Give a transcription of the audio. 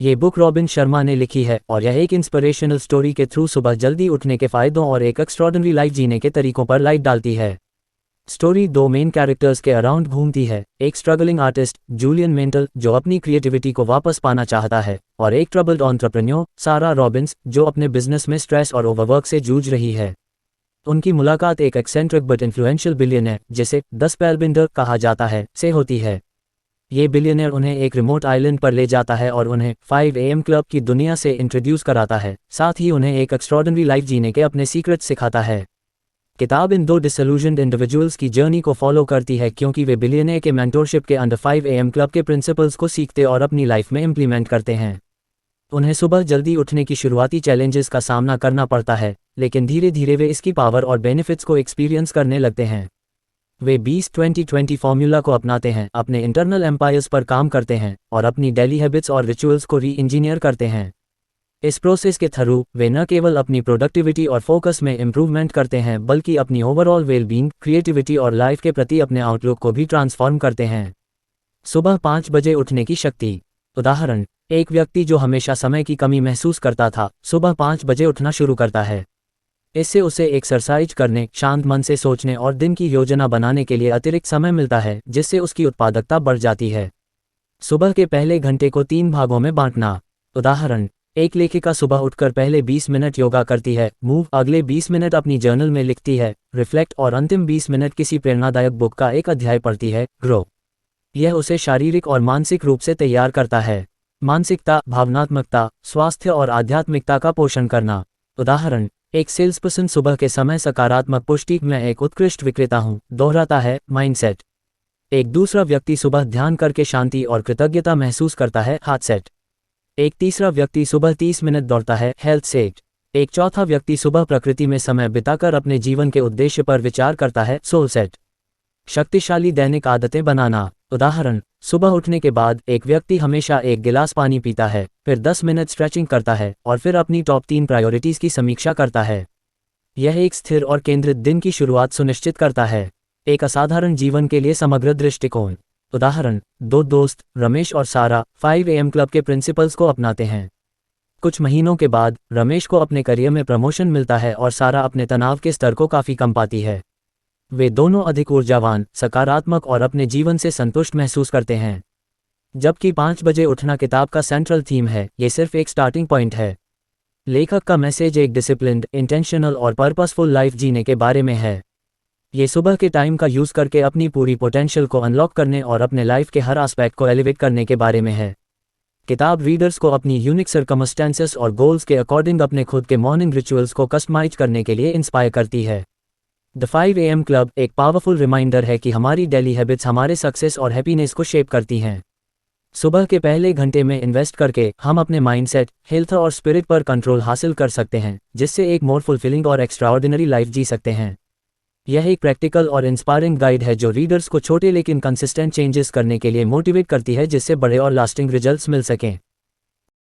ये book robin Sharma ने लिखी है और यह एक इंस्पिरेशनल स्टोरी के थ्रू सुबह जल्दी उठने के फ़ायदों और एक एक्स्ट्रॉर्डिनरी लाइफ जीने के तरीकों पर लाइट डालती है। स्टोरी दो मेन कैरेक्टर्स के अराउंड घूमती है, एक स्ट्रगलिंग आर्टिस्ट जूलियन मेंटल जो अपनी क्रिएटिविटी को वापस पाना चाहता है, और एक ट्रबल्ड एंटरप्रेन्योर सारा रॉबिन्स जो अपने बिजनेस में स्ट्रेस और ओवरवर्क से जूझ रही है। उनकी मुलाकात एक एक्सेंट्रिक बट इन्फ्लुएंशियल बिलियनर जिसे द स्पेलबिंडर कहा जाता है से होती है। ये बिलियनर उन्हें एक रिमोट आइलैंड पर ले जाता है और उन्हें 5 AM क्लब की दुनिया से इंट्रोड्यूस कराता है, साथ ही उन्हें एक एक्स्ट्रॉर्डिनरी लाइफ जीने के अपने सीक्रेट सिखाता है। किताब इन दो डिसइल्यूजन्ड इंडिविजुअल्स की जर्नी को फॉलो करती है क्योंकि वे बिलियनर के मेंटोरशिप के अंडर 5 AM क्लब के प्रिंसिपल्स को सीखते और अपनी लाइफ में इम्प्लीमेंट करते हैं। उन्हें सुबह जल्दी उठने की शुरुआती चैलेंजेस का सामना करना पड़ता है, लेकिन धीरे धीरे वे इसकी पावर और बेनिफिट्स को एक्सपीरियंस करने लगते हैं। वे 20-20-20 फॉर्मूला को अपनाते हैं, अपने इंटरनल एम्पायर्स पर काम करते हैं और अपनी डेली हैबिट्स और रिचुअल्स को री इंजीनियर करते हैं। इस प्रोसेस के थ्रू वे न केवल अपनी प्रोडक्टिविटी और फोकस में इम्प्रूवमेंट करते हैं बल्कि अपनी ओवरऑल वेलबींग, क्रिएटिविटी और लाइफ के प्रति अपने आउटलुक को भी ट्रांसफॉर्म करते हैं। सुबह 5 बजे उठने की शक्ति। उदाहरण, एक व्यक्ति जो हमेशा समय की कमी महसूस करता था, सुबह 5 बजे उठना शुरू करता है। इससे उसे एक्सरसाइज करने, शांत मन से सोचने और दिन की योजना बनाने के लिए अतिरिक्त समय मिलता है, जिससे उसकी उत्पादकता बढ़ जाती है। सुबह के पहले घंटे को 3 भागों में बांटना। उदाहरण, एक लेखिका सुबह उठकर पहले 20 मिनट योगा करती है, मूव अगले 20 मिनट अपनी जर्नल में लिखती है, रिफ्लेक्ट और अंतिम 20 मिनट किसी प्रेरणादायक बुक का एक अध्याय पढ़ती है, ग्रो। यह उसे शारीरिक और मानसिक रूप से तैयार करता है। मानसिकता, भावनात्मकता, स्वास्थ्य और आध्यात्मिकता का पोषण करना। उदाहरण, एक सेल्सपर्सन सुबह के समय सकारात्मक पुष्टि मैं एक उत्कृष्ट विक्रेता हूं दोहराता है, माइंडसेट। एक दूसरा व्यक्ति सुबह ध्यान करके शांति और कृतज्ञता महसूस करता है, हार्ट सेट। एक तीसरा व्यक्ति सुबह 30 मिनट दौड़ता है, हेल्थ सेट। एक चौथा व्यक्ति सुबह प्रकृति में समय बिताकर अपने जीवन के उद्देश्य पर विचार करता है, सोल सेट। शक्तिशाली दैनिक आदतें बनाना। उदाहरण, सुबह उठने के बाद एक व्यक्ति हमेशा एक गिलास पानी पीता है, फिर 10 मिनट स्ट्रेचिंग करता है और फिर अपनी टॉप 3 प्रायोरिटीज की समीक्षा करता है। यह एक स्थिर और केंद्रित दिन की शुरुआत सुनिश्चित करता है। एक असाधारण जीवन के लिए समग्र दृष्टिकोण। उदाहरण, 2 दोस्त रमेश और सारा 5 AM क्लब के प्रिंसिपल्स को अपनाते हैं। कुछ महीनों के बाद रमेश को अपने करियर में प्रमोशन मिलता है और सारा अपने तनाव के स्तर को काफ़ी कम पाती है। वे दोनों अधिक ऊर्जावान, सकारात्मक और अपने जीवन से संतुष्ट महसूस करते हैं। जबकि 5 बजे उठना किताब का सेंट्रल थीम है, ये सिर्फ एक स्टार्टिंग पॉइंट है। लेखक का मैसेज एक डिसिप्लिन्ड, इंटेंशनल और पर्पसफुल लाइफ जीने के बारे में है। ये सुबह के टाइम का यूज़ करके अपनी पूरी पोटेंशियल को अनलॉक करने और अपने लाइफ के हर एस्पेक्ट को एलिवेट करने के बारे में है। किताब रीडर्स को अपनी यूनिक सर्कमस्टेंसेस और गोल्स के अकॉर्डिंग अपने खुद के मॉर्निंग रिचुअल्स को कस्टमाइज करने के लिए इंस्पायर करती है। द 5 AM क्लब एक पावरफुल रिमाइंडर है कि हमारी डेली हैबिट्स हमारे सक्सेस और हैप्पीनेस को शेप करती हैं। सुबह के पहले घंटे में इन्वेस्ट करके हम अपने माइंडसेट, हेल्थ और स्पिरिट पर कंट्रोल हासिल कर सकते हैं, जिससे एक मोर फुलफिलिंग और एक्स्ट्राऑर्डिनरी लाइफ जी सकते हैं। यह एक प्रैक्टिकल और इंस्पायरिंग गाइड है जो रीडर्स को छोटे लेकिन कंसिस्टेंट चेंजेस करने के लिए मोटिवेट करती है, जिससे बड़े और लास्टिंग रिजल्ट्स मिल सकें।